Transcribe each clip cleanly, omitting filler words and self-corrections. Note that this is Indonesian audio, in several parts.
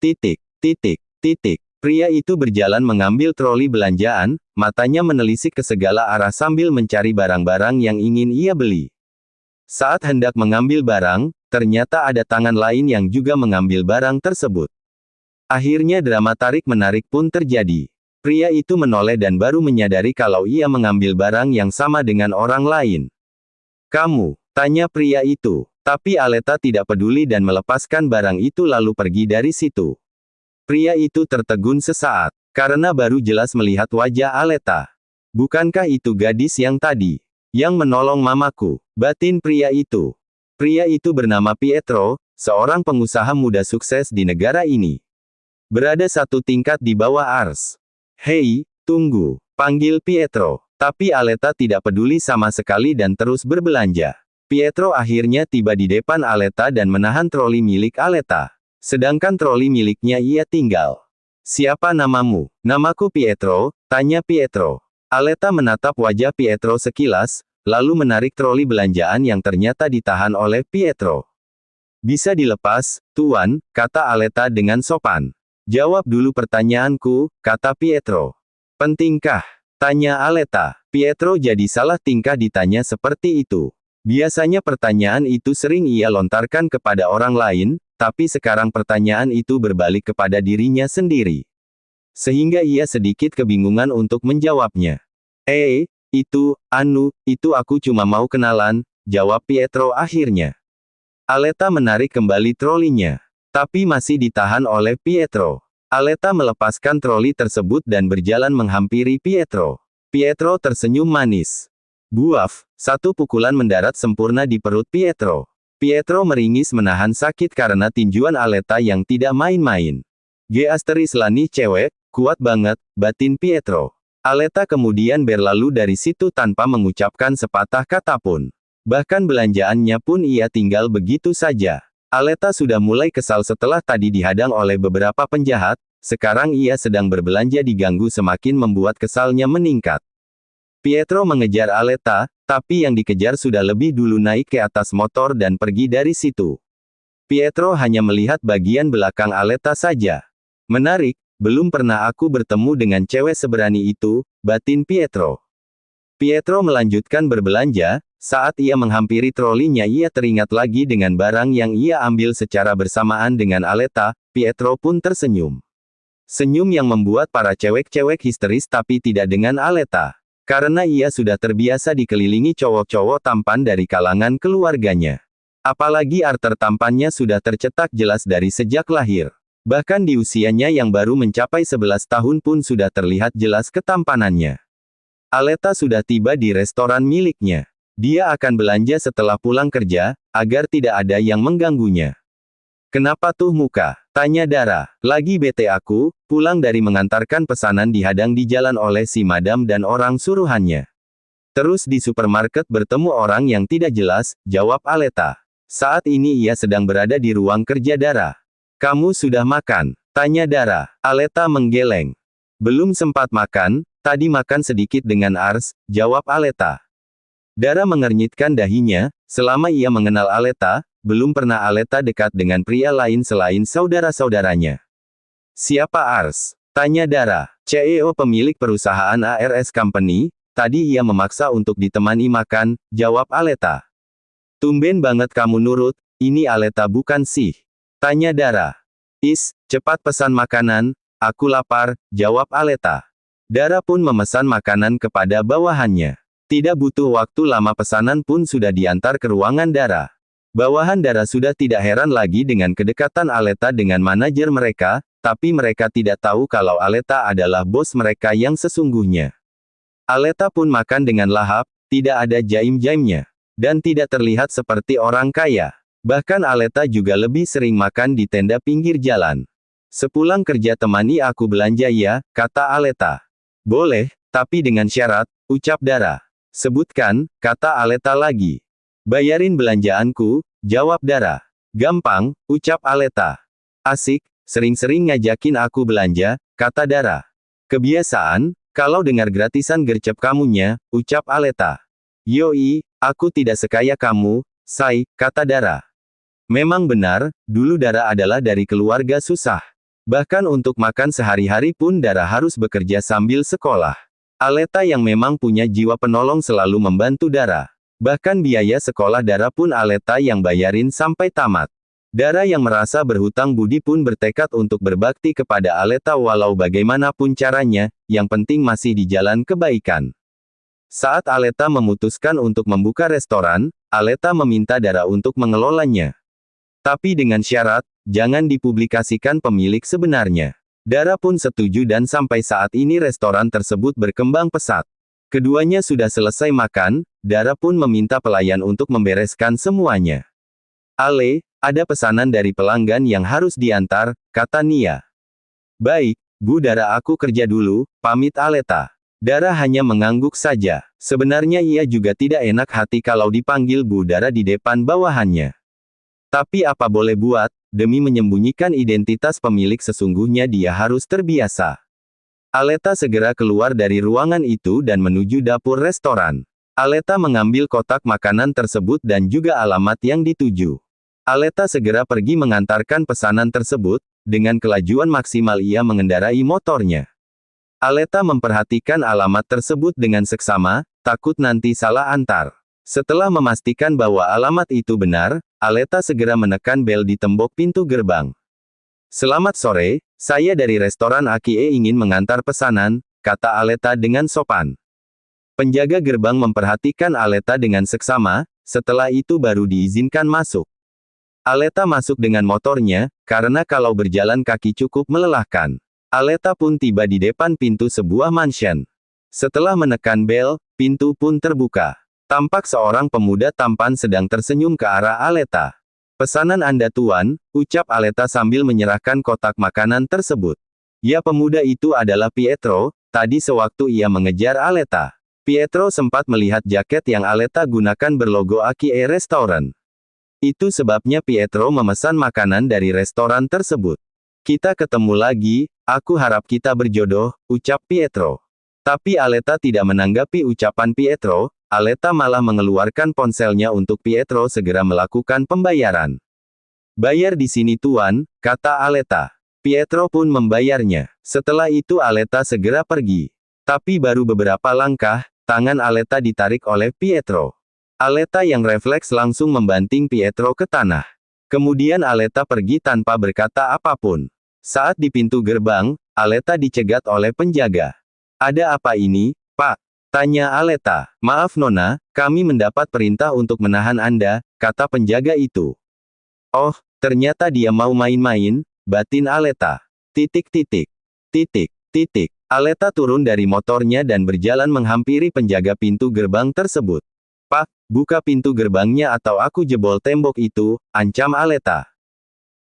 Titik, titik, titik. Pria itu berjalan mengambil troli belanjaan, matanya menelisik ke segala arah sambil mencari barang-barang yang ingin ia beli. Saat hendak mengambil barang, ternyata ada tangan lain yang juga mengambil barang tersebut. Akhirnya drama tarik-menarik pun terjadi. Pria itu menoleh dan baru menyadari kalau ia mengambil barang yang sama dengan orang lain. "Kamu?" tanya pria itu. Tapi Aleta tidak peduli dan melepaskan barang itu lalu pergi dari situ. Pria itu tertegun sesaat, karena baru jelas melihat wajah Aleta. "Bukankah itu gadis yang tadi? Yang menolong mamaku?" batin pria itu. Pria itu bernama Pietro, seorang pengusaha muda sukses di negara ini. Berada satu tingkat di bawah Ars. "Hei, tunggu," panggil Pietro. Tapi Aleta tidak peduli sama sekali dan terus berbelanja. Pietro akhirnya tiba di depan Aleta dan menahan troli milik Aleta. Sedangkan troli miliknya ia tinggal. "Siapa namamu?" "Namaku Pietro," tanya Pietro. Aleta menatap wajah Pietro sekilas, lalu menarik troli belanjaan yang ternyata ditahan oleh Pietro. "Bisa dilepas, Tuan," kata Aleta dengan sopan. "Jawab dulu pertanyaanku," kata Pietro. "Pentingkah?" tanya Aleta. Pietro jadi salah tingkah ditanya seperti itu. Biasanya pertanyaan itu sering ia lontarkan kepada orang lain, tapi sekarang pertanyaan itu berbalik kepada dirinya sendiri. Sehingga ia sedikit kebingungan untuk menjawabnya. Itu aku cuma mau kenalan," jawab Pietro akhirnya. Aleta menarik kembali trolinya. Tapi masih ditahan oleh Pietro. Aleta melepaskan troli tersebut dan berjalan menghampiri Pietro. Pietro tersenyum manis. Buaf, satu pukulan mendarat sempurna di perut Pietro. Pietro meringis menahan sakit karena tinjuan Aleta yang tidak main-main. "Lani cewek, kuat banget," batin Pietro. Aleta kemudian berlalu dari situ tanpa mengucapkan sepatah kata pun. Bahkan belanjaannya pun ia tinggal begitu saja. Aleta sudah mulai kesal setelah tadi dihadang oleh beberapa penjahat, sekarang ia sedang berbelanja diganggu semakin membuat kesalnya meningkat. Pietro mengejar Aleta, tapi yang dikejar sudah lebih dulu naik ke atas motor dan pergi dari situ. Pietro hanya melihat bagian belakang Aleta saja. "Menarik, belum pernah aku bertemu dengan cewek seberani itu," batin Pietro. Pietro melanjutkan berbelanja, saat ia menghampiri trolinya ia teringat lagi dengan barang yang ia ambil secara bersamaan dengan Aleta, Pietro pun tersenyum. Senyum yang membuat para cewek-cewek histeris tapi tidak dengan Aleta. Karena ia sudah terbiasa dikelilingi cowok-cowok tampan dari kalangan keluarganya. Apalagi arter tampannya sudah tercetak jelas dari sejak lahir. Bahkan di usianya yang baru mencapai 11 tahun pun sudah terlihat jelas ketampanannya. Aleta sudah tiba di restoran miliknya. Dia akan belanja setelah pulang kerja, agar tidak ada yang mengganggunya. "Kenapa tuh muka?" tanya Dara. "Lagi bete aku, pulang dari mengantarkan pesanan dihadang di jalan oleh si madam dan orang suruhannya. Terus di supermarket bertemu orang yang tidak jelas," jawab Aleta. Saat ini ia sedang berada di ruang kerja Dara. "Kamu sudah makan?" tanya Dara. Aleta menggeleng. "Belum sempat makan, tadi makan sedikit dengan Ars," jawab Aleta. Dara mengernyitkan dahinya, selama ia mengenal Aleta, belum pernah Aleta dekat dengan pria lain selain saudara-saudaranya. "Siapa Ars?" tanya Dara. "CEO pemilik perusahaan ARS Company, tadi ia memaksa untuk ditemani makan," jawab Aleta. "Tumben banget kamu nurut, ini Aleta bukan sih?" tanya Dara. Cepat pesan makanan, aku lapar," jawab Aleta. Dara pun memesan makanan kepada bawahannya. Tidak butuh waktu lama pesanan pun sudah diantar ke ruangan Dara. Bawahan Dara sudah tidak heran lagi dengan kedekatan Aleta dengan manajer mereka, tapi mereka tidak tahu kalau Aleta adalah bos mereka yang sesungguhnya. Aleta pun makan dengan lahap, tidak ada jaim-jaimnya. Dan tidak terlihat seperti orang kaya. Bahkan Aleta juga lebih sering makan di tenda pinggir jalan. "Sepulang kerja temani aku belanja ya," kata Aleta. "Boleh, tapi dengan syarat," ucap Dara. "Sebutkan," kata Aleta lagi. "Bayarin belanjaanku," jawab Dara. "Gampang," ucap Aleta. "Asik, sering-sering ngajakin aku belanja," kata Dara. "Kebiasaan, kalau dengar gratisan gercep kamunya," ucap Aleta. "Yoi, aku tidak sekaya kamu, say," kata Dara. Memang benar, dulu Dara adalah dari keluarga susah. Bahkan untuk makan sehari-hari pun Dara harus bekerja sambil sekolah. Aleta yang memang punya jiwa penolong selalu membantu Dara. Bahkan biaya sekolah Dara pun Aleta yang bayarin sampai tamat. Dara yang merasa berhutang budi pun bertekad untuk berbakti kepada Aleta walau bagaimanapun caranya, yang penting masih di jalan kebaikan. Saat Aleta memutuskan untuk membuka restoran, Aleta meminta Dara untuk mengelolanya. Tapi dengan syarat, jangan dipublikasikan pemilik sebenarnya. Dara pun setuju dan sampai saat ini restoran tersebut berkembang pesat. Keduanya sudah selesai makan, Dara pun meminta pelayan untuk membereskan semuanya. Ale, ada pesanan dari pelanggan yang harus diantar, kata Nia. Baik, Bu Dara aku kerja dulu, pamit Aleta. Dara hanya mengangguk saja. Sebenarnya ia juga tidak enak hati kalau dipanggil Bu Dara di depan bawahannya. Tapi apa boleh buat, demi menyembunyikan identitas pemilik sesungguhnya dia harus terbiasa. Aleta segera keluar dari ruangan itu dan menuju dapur restoran. Aleta mengambil kotak makanan tersebut dan juga alamat yang dituju. Aleta segera pergi mengantarkan pesanan tersebut, dengan kelajuan maksimal ia mengendarai motornya. Aleta memperhatikan alamat tersebut dengan seksama, takut nanti salah antar. Setelah memastikan bahwa alamat itu benar, Aleta segera menekan bel di tembok pintu gerbang. Selamat sore, saya dari restoran Akie ingin mengantar pesanan, kata Aleta dengan sopan. Penjaga gerbang memperhatikan Aleta dengan seksama, setelah itu baru diizinkan masuk. Aleta masuk dengan motornya, karena kalau berjalan kaki cukup melelahkan. Aleta pun tiba di depan pintu sebuah mansion. Setelah menekan bel, pintu pun terbuka. Tampak seorang pemuda tampan sedang tersenyum ke arah Aleta. Pesanan Anda Tuan, ucap Aleta sambil menyerahkan kotak makanan tersebut. Ya pemuda itu adalah Pietro, tadi sewaktu ia mengejar Aleta. Pietro sempat melihat jaket yang Aleta gunakan berlogo Akie Restaurant. Itu sebabnya Pietro memesan makanan dari restoran tersebut. Kita ketemu lagi, aku harap kita berjodoh, ucap Pietro. Tapi Aleta tidak menanggapi ucapan Pietro, Aleta malah mengeluarkan ponselnya untuk Pietro segera melakukan pembayaran. Bayar di sini Tuan, kata Aleta. Pietro pun membayarnya. Setelah itu Aleta segera pergi. Tapi baru beberapa langkah, tangan Aleta ditarik oleh Pietro. Aleta yang refleks langsung membanting Pietro ke tanah. Kemudian Aleta pergi tanpa berkata apapun. Saat di pintu gerbang, Aleta dicegat oleh penjaga. Ada apa ini, Pak? Tanya Aleta. Maaf Nona, kami mendapat perintah untuk menahan Anda, kata penjaga itu. Oh, ternyata dia mau main-main, batin Aleta. Aleta turun dari motornya dan berjalan menghampiri penjaga pintu gerbang tersebut. Pak, buka pintu gerbangnya atau aku jebol tembok itu, ancam Aleta.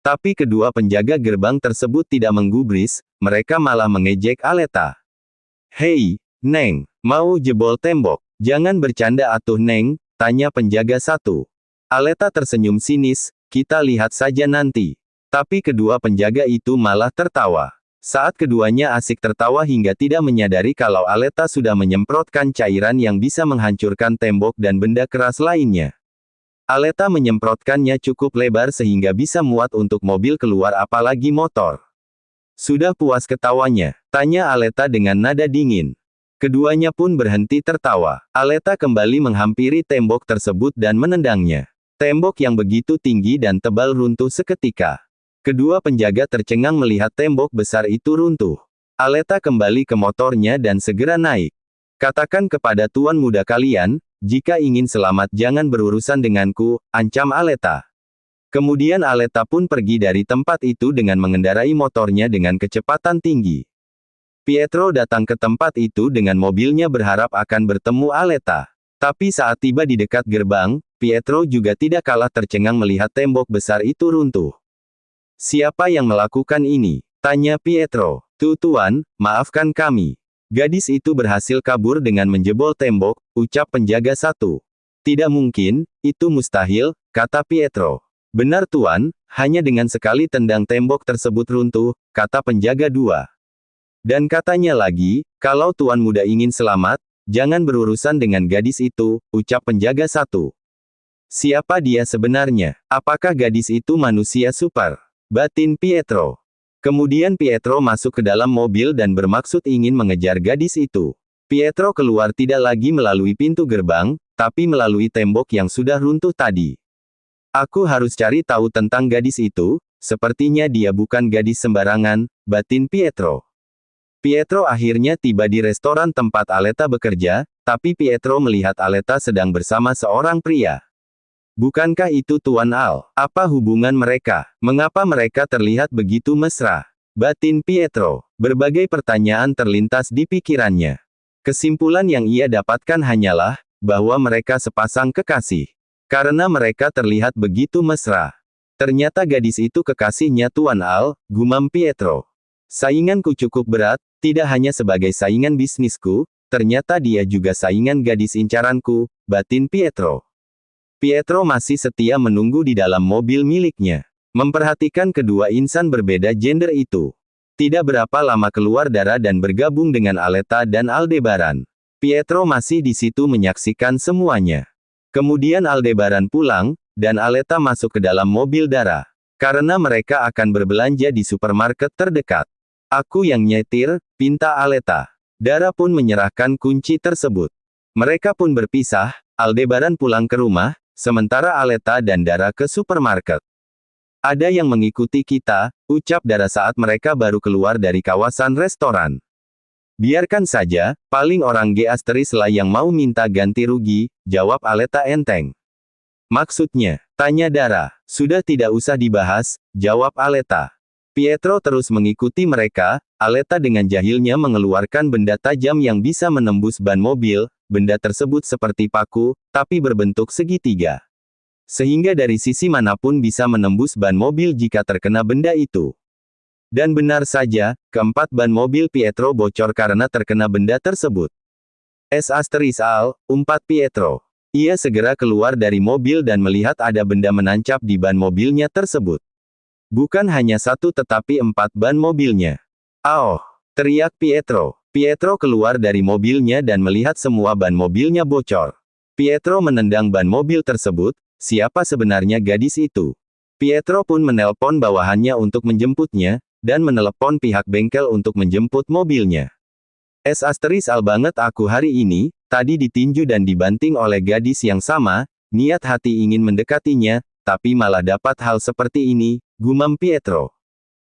Tapi kedua penjaga gerbang tersebut tidak menggubris, mereka malah mengejek Aleta. Hei, Neng, mau jebol tembok? Jangan bercanda atuh Neng, tanya penjaga satu. Aleta tersenyum sinis, kita lihat saja nanti. Tapi kedua penjaga itu malah tertawa. Saat keduanya asik tertawa hingga tidak menyadari kalau Aleta sudah menyemprotkan cairan yang bisa menghancurkan tembok dan benda keras lainnya. Aleta menyemprotkannya cukup lebar sehingga bisa muat untuk mobil keluar apalagi motor. Sudah puas ketawanya? Tanya Aleta dengan nada dingin. Keduanya pun berhenti tertawa. Aleta kembali menghampiri tembok tersebut dan menendangnya. Tembok yang begitu tinggi dan tebal runtuh seketika. Kedua penjaga tercengang melihat tembok besar itu runtuh. Aleta kembali ke motornya dan segera naik. Katakan kepada tuan muda kalian, jika ingin selamat jangan berurusan denganku, ancam Aleta. Kemudian Aleta pun pergi dari tempat itu dengan mengendarai motornya dengan kecepatan tinggi. Pietro datang ke tempat itu dengan mobilnya berharap akan bertemu Aleta. Tapi saat tiba di dekat gerbang, Pietro juga tidak kalah tercengang melihat tembok besar itu runtuh. Siapa yang melakukan ini? Tanya Pietro. Tuan, maafkan kami. Gadis itu berhasil kabur dengan menjebol tembok, ucap penjaga satu. Tidak mungkin, itu mustahil, kata Pietro. Benar Tuan, hanya dengan sekali tendang tembok tersebut runtuh, kata penjaga dua. Dan katanya lagi, kalau Tuan muda ingin selamat, jangan berurusan dengan gadis itu, ucap penjaga satu. Siapa dia sebenarnya? Apakah gadis itu manusia super? Batin Pietro. Kemudian Pietro masuk ke dalam mobil dan bermaksud ingin mengejar gadis itu. Pietro keluar tidak lagi melalui pintu gerbang, tapi melalui tembok yang sudah runtuh tadi. Aku harus cari tahu tentang gadis itu, sepertinya dia bukan gadis sembarangan, batin Pietro. Pietro akhirnya tiba di restoran tempat Aleta bekerja, tapi Pietro melihat Aleta sedang bersama seorang pria. Bukankah itu Tuan Al? Apa hubungan mereka? Mengapa mereka terlihat begitu mesra? Batin Pietro. Berbagai pertanyaan terlintas di pikirannya. Kesimpulan yang ia dapatkan hanyalah, bahwa mereka sepasang kekasih. Karena mereka terlihat begitu mesra. Ternyata gadis itu kekasihnya Tuan Al, gumam Pietro. Sainganku cukup berat, tidak hanya sebagai saingan bisnisku, ternyata dia juga saingan gadis incaranku, batin Pietro. Pietro masih setia menunggu di dalam mobil miliknya. Memperhatikan kedua insan berbeda gender itu. Tidak berapa lama keluar Dara dan bergabung dengan Aleta dan Aldebaran. Pietro masih di situ menyaksikan semuanya. Kemudian Aldebaran pulang, dan Aleta masuk ke dalam mobil Dara. Karena mereka akan berbelanja di supermarket terdekat. Aku yang nyetir, pinta Aleta. Dara pun menyerahkan kunci tersebut. Mereka pun berpisah, Aldebaran pulang ke rumah, sementara Aleta dan Dara ke supermarket. Ada yang mengikuti kita, ucap Dara saat mereka baru keluar dari kawasan restoran. Biarkan saja, paling orang G** lah yang mau minta ganti rugi, jawab Aleta enteng. Maksudnya, tanya Dara. Sudah tidak usah dibahas, jawab Aleta. Pietro terus mengikuti mereka, Aleta dengan jahilnya mengeluarkan benda tajam yang bisa menembus ban mobil. Benda tersebut seperti paku, tapi berbentuk segitiga. Sehingga dari sisi manapun bisa menembus ban mobil jika terkena benda itu. Dan benar saja, keempat ban mobil Pietro bocor karena terkena benda tersebut. Al, umpat Pietro. Ia segera keluar dari mobil dan melihat ada benda menancap di ban mobilnya tersebut. Bukan hanya satu tetapi 4 ban mobilnya. "Oh!" teriak Pietro. Pietro keluar dari mobilnya dan melihat semua ban mobilnya bocor. Pietro menendang ban mobil tersebut, siapa sebenarnya gadis itu? Pietro pun menelpon bawahannya untuk menjemputnya, dan menelepon pihak bengkel untuk menjemput mobilnya. Al banget aku hari ini, tadi ditinju dan dibanting oleh gadis yang sama, niat hati ingin mendekatinya, tapi malah dapat hal seperti ini, gumam Pietro.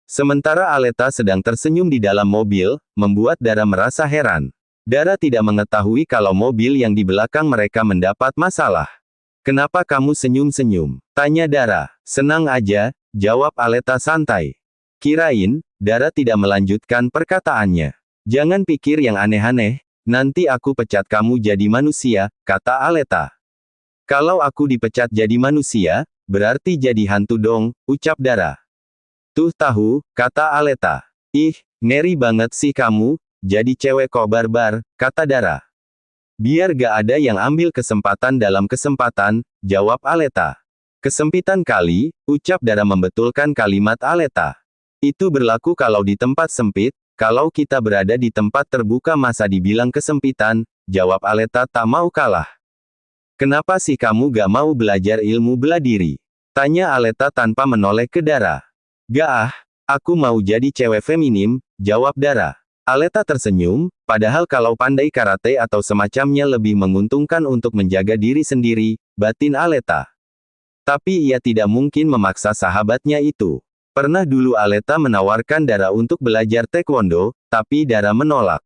Sementara Aleta sedang tersenyum di dalam mobil, membuat Dara merasa heran. Dara tidak mengetahui kalau mobil yang di belakang mereka mendapat masalah. "Kenapa kamu senyum-senyum?" tanya Dara. "Senang aja," jawab Aleta santai. Kirain, Dara tidak melanjutkan perkataannya. "Jangan pikir yang aneh-aneh, nanti aku pecat kamu jadi manusia," kata Aleta. "Kalau aku dipecat jadi manusia, berarti jadi hantu dong," ucap Dara. "Tuh tahu," kata Aleta. "Ih, ngeri banget sih kamu, jadi cewek kok barbar," kata Dara. "Biar gak ada yang ambil kesempatan dalam kesempatan," jawab Aleta. "Kesempitan kali," ucap Dara membetulkan kalimat Aleta. "Itu berlaku kalau di tempat sempit, kalau kita berada di tempat terbuka masa dibilang kesempitan," jawab Aleta tak mau kalah. "Kenapa sih kamu gak mau belajar ilmu bela diri?" tanya Aleta tanpa menoleh ke Dara. "Gak ah, aku mau jadi cewek feminim," jawab Dara. Aleta tersenyum, padahal kalau pandai karate atau semacamnya lebih menguntungkan untuk menjaga diri sendiri, batin Aleta. Tapi ia tidak mungkin memaksa sahabatnya itu. Pernah dulu Aleta menawarkan Dara untuk belajar taekwondo, tapi Dara menolak.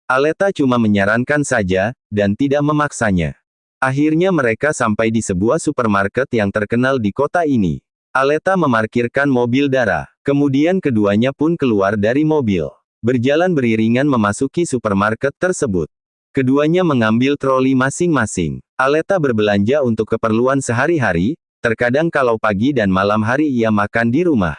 Aleta cuma menyarankan saja, dan tidak memaksanya. Akhirnya mereka sampai di sebuah supermarket yang terkenal di kota ini. Aleta memarkirkan mobil Dara. Kemudian keduanya pun keluar dari mobil. Berjalan beriringan memasuki supermarket tersebut. Keduanya mengambil troli masing-masing. Aleta berbelanja untuk keperluan sehari-hari, terkadang kalau pagi dan malam hari ia makan di rumah.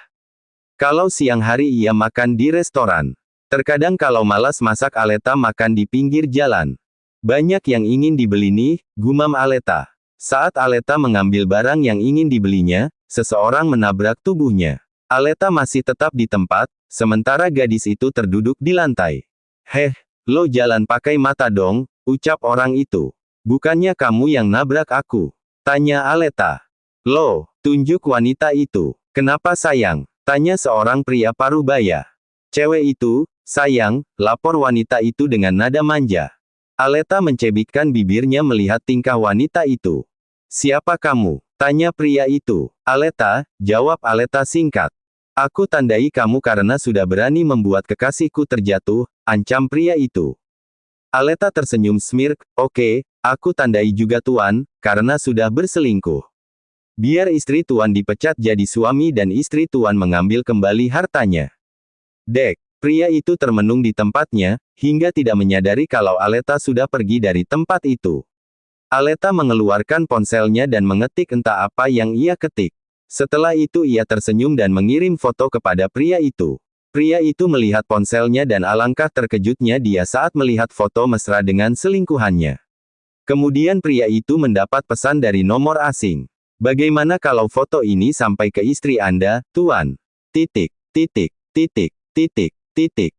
Kalau siang hari ia makan di restoran. Terkadang kalau malas masak Aleta makan di pinggir jalan. "Banyak yang ingin dibeli nih," gumam Aleta. Saat Aleta mengambil barang yang ingin dibelinya, seseorang menabrak tubuhnya. Aleta masih tetap di tempat, sementara gadis itu terduduk di lantai. "Heh, lo jalan pakai mata dong," ucap orang itu. "Bukannya kamu yang nabrak aku?" tanya Aleta. "Lo, tunjuk wanita itu. Kenapa sayang?" Tanya seorang pria parubaya. Cewek itu, sayang, lapor wanita itu dengan nada manja. Aleta mencebikkan bibirnya melihat tingkah wanita itu. Siapa kamu? Tanya pria itu. Aleta, jawab Aleta singkat. Aku tandai kamu karena sudah berani membuat kekasihku terjatuh, ancam pria itu. Aleta tersenyum smirk, oke, aku tandai juga tuan, karena sudah berselingkuh. Biar istri tuan dipecat jadi suami dan istri tuan mengambil kembali hartanya. Dek, pria itu termenung di tempatnya, hingga tidak menyadari kalau Aleta sudah pergi dari tempat itu. Aleta mengeluarkan ponselnya dan mengetik entah apa yang ia ketik. Setelah itu ia tersenyum dan mengirim foto kepada pria itu. Pria itu melihat ponselnya dan alangkah terkejutnya dia saat melihat foto mesra dengan selingkuhannya. Kemudian pria itu mendapat pesan dari nomor asing. Bagaimana kalau foto ini sampai ke istri Anda, tuan? Titik, titik, titik, titik, titik.